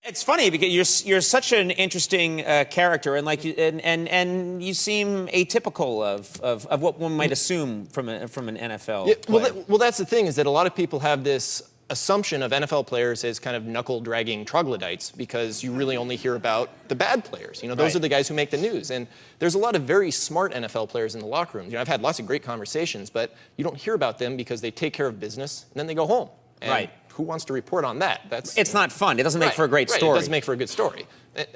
It's funny because you're such an interesting character, and and you seem atypical of what one might assume from an NFL player. Well, that's the thing, is that a lot of people have this assumption of NFL players as kind of knuckle-dragging troglodytes, because you really only hear about the bad players. You know, those are the guys who make the news. And there's a lot of very smart NFL players in the locker room. You know, I've had lots of great conversations, but you don't hear about them because they take care of business and then they go home. And who wants to report on that? It's not fun. It doesn't make for a great story. It doesn't make for a good story.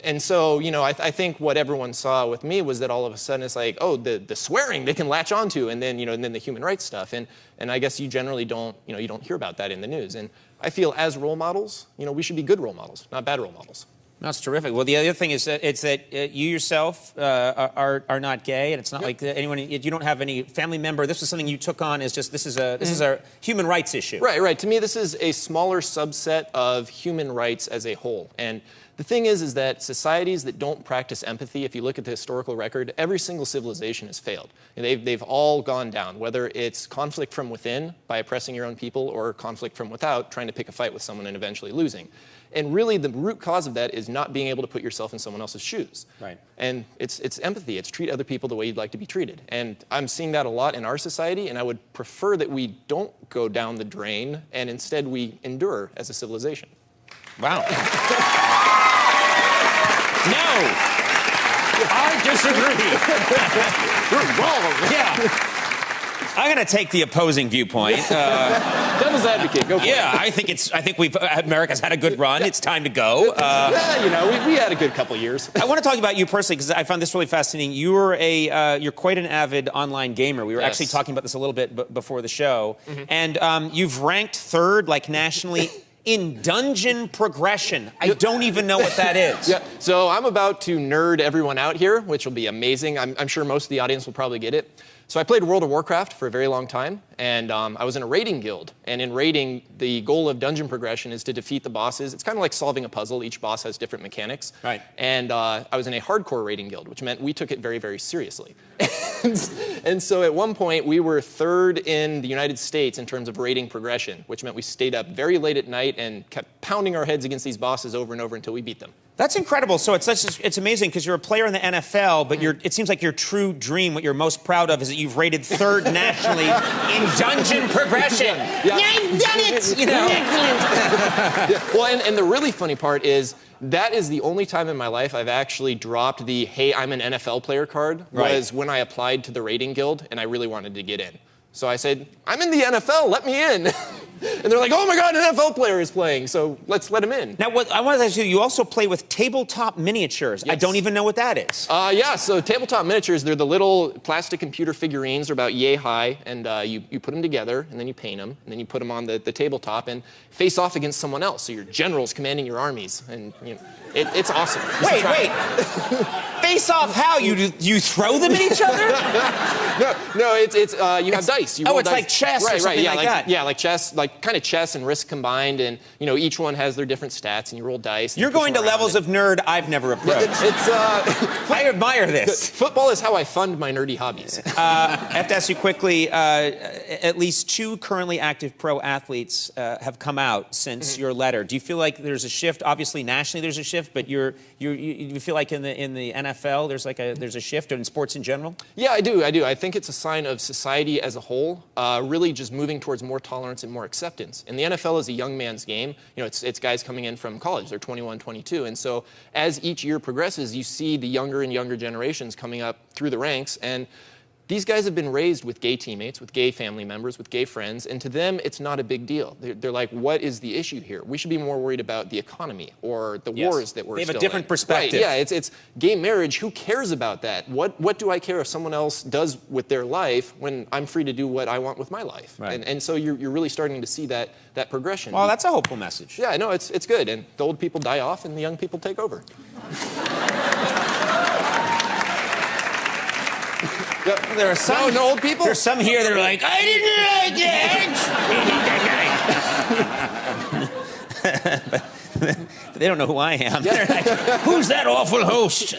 And so, you know, I think what everyone saw with me was that all of a sudden it's like, oh, the swearing they can latch onto, and then, you know, and then the human rights stuff. And I guess you generally don't, you know, you don't hear about that in the news. And I feel as role models, you know, we should be good role models, not bad role models. That's terrific. Well, the other thing is that you yourself are not gay, and it's not like anyone. You don't have any family member. This is something you took on as just this is a human rights issue. Right. To me, this is a smaller subset of human rights as a whole. And the thing is that societies that don't practice empathy, if you look at the historical record, every single civilization has failed. They've all gone down, whether it's conflict from within by oppressing your own people, or conflict from without, trying to pick a fight with someone and eventually losing. And really, the root cause of that is not being able to put yourself in someone else's shoes. Right. And it's empathy. It's treat other people the way you'd like to be treated. And I'm seeing that a lot in our society, and I would prefer that we don't go down the drain, and instead we endure as a civilization. Wow. No! I disagree. You're wrong. Yeah. I'm going to take the opposing viewpoint. Devil's advocate, go for it. I think America's had a good run. It's time to go. Yeah, you know, we had a good couple years. I want to talk about you personally, because I found this really fascinating. You're quite an avid online gamer. We were actually talking about this a little bit before the show. And you've ranked third, like, nationally, in dungeon progression. I don't even know what that is. Yeah, so I'm about to nerd everyone out here, which will be amazing. I'm sure most of the audience will probably get it. So I played World of Warcraft for a very long time, and I was in a raiding guild. And in raiding, the goal of dungeon progression is to defeat the bosses. It's kind of like solving a puzzle. Each boss has different mechanics. Right. And I was in a hardcore raiding guild, which meant we took it very, very seriously. And so at one point, we were third in the United States in terms of raiding progression, which meant we stayed up very late at night and kept pounding our heads against these bosses over and over until we beat them. That's incredible. So it's amazing, because you're a player in the NFL, but it seems like your true dream, what you're most proud of, is that you've rated third nationally in dungeon progression. Yeah, I've done it! You know? Excellent. Well, and the really funny part is, that is the only time in my life I've actually dropped the "Hey, I'm an NFL player" card, was when I applied to the raiding guild and I really wanted to get in. So I said, I'm in the NFL, let me in. And they're like, oh my God, an NFL player is playing, so let's let him in. Now, what I wanted to ask you also play with tabletop miniatures. Yes. I don't even know what that is. Yeah, so tabletop miniatures, they're the little plastic computer figurines. They're about yay high, and you put them together, and then you paint them, and then you put them on the tabletop and face off against someone else. So your general's commanding your armies, and you know, it's awesome. Wait. Face off how? You throw them at each other? No, it's you have dice. You roll it's dice. Like chess or something like that. Yeah, like chess, like kind of chess and Risk combined, and you know, each one has their different stats, and you roll dice. You're going to levels of nerd I've never approached. I admire this. Football is how I fund my nerdy hobbies. I have to ask you quickly, at least 2 currently active pro athletes have come out since your letter. Do you feel like there's a shift? Obviously, nationally there's a shift, but you feel like in the NFL there's a shift in sports in general? Yeah, I do. I think it's a sign of society as a whole, really just moving towards more tolerance and more acceptance. And the NFL is a young man's game. You know, it's guys coming in from college. They're 21, 22. And so as each year progresses, you see the younger and younger generations coming up through the ranks. And these guys have been raised with gay teammates, with gay family members, with gay friends, and to them, it's not a big deal. They're like, what is the issue here? We should be more worried about the economy or the wars that we're still in. They have a different perspective. Right, yeah, it's gay marriage. Who cares about that? What do I care if someone else does with their life when I'm free to do what I want with my life? Right. And so you're really starting to see that progression. Well, that's a hopeful message. Yeah, no, it's good. And the old people die off and the young people take over. There are some no old people. There's some here that are like, I didn't like it. But they don't know who I am. They're like, who's that awful host?